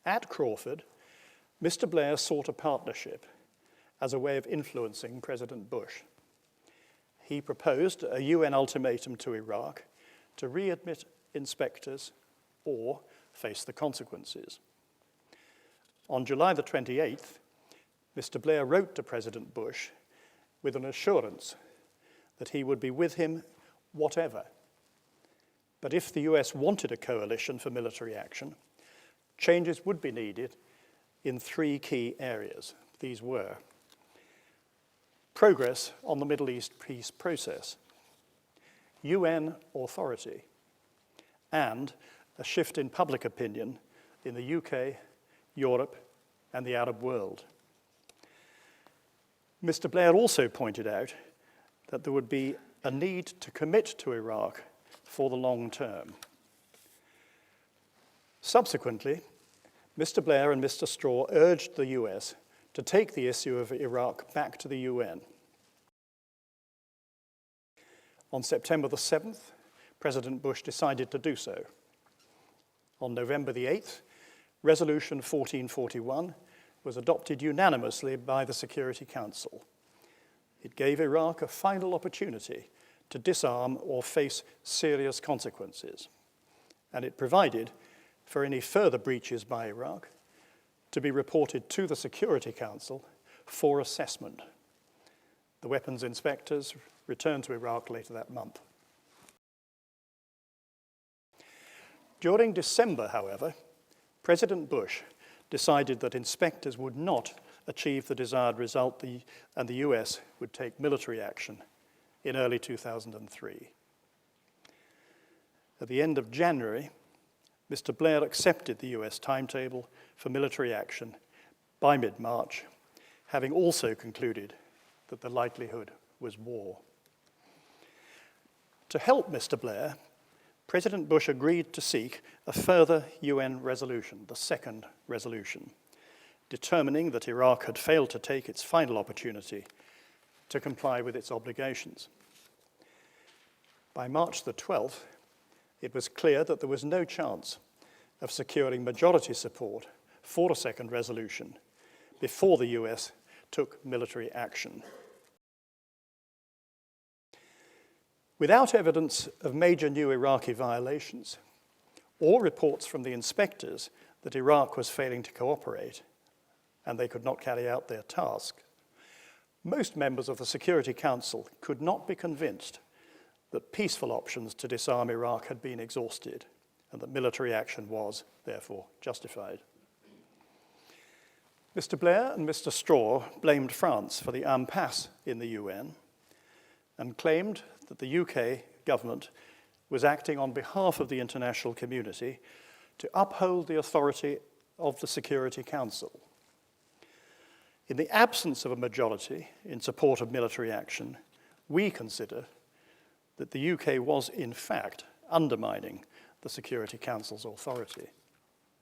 At Crawford, Mr. Blair sought a partnership as a way of influencing President Bush. He proposed a UN ultimatum to Iraq to readmit inspectors or face the consequences. On July the 28th, Mr. Blair wrote to President Bush with an assurance that he would be with him whatever. But if the US wanted a coalition for military action, changes would be needed in three key areas. These were progress on the Middle East peace process, UN authority, and a shift in public opinion in the UK, Europe, and the Arab world. Mr. Blair also pointed out that there would be a need to commit to Iraq for the long term. Subsequently, Mr. Blair and Mr. Straw urged the US to take the issue of Iraq back to the UN. On September the 7th, President Bush decided to do so. On November the 8th, Resolution 1441 was adopted unanimously by the Security Council. It gave Iraq a final opportunity to disarm or face serious consequences, and it provided for any further breaches by Iraq to be reported to the Security Council for assessment. The weapons inspectors returned to Iraq later that month. During December, however, President Bush decided that inspectors would not achieve the desired result and the US would take military action in early 2003. At the end of January, Mr. Blair accepted the US timetable for military action by mid-March, having also concluded that the likelihood was war. To help Mr. Blair, President Bush agreed to seek a further UN resolution, the second resolution, determining that Iraq had failed to take its final opportunity to comply with its obligations. By March the 12th, it was clear that there was no chance of securing majority support for a second resolution before the US took military action. Without evidence of major new Iraqi violations or reports from the inspectors that Iraq was failing to cooperate and they could not carry out their task, most members of the Security Council could not be convinced that peaceful options to disarm Iraq had been exhausted and that military action was, therefore, justified. Mr. Blair and Mr. Straw blamed France for the impasse in the UN and claimed that the UK government was acting on behalf of the international community to uphold the authority of the Security Council. In the absence of a majority in support of military action, we consider that the UK was, in fact, undermining the Security Council's authority.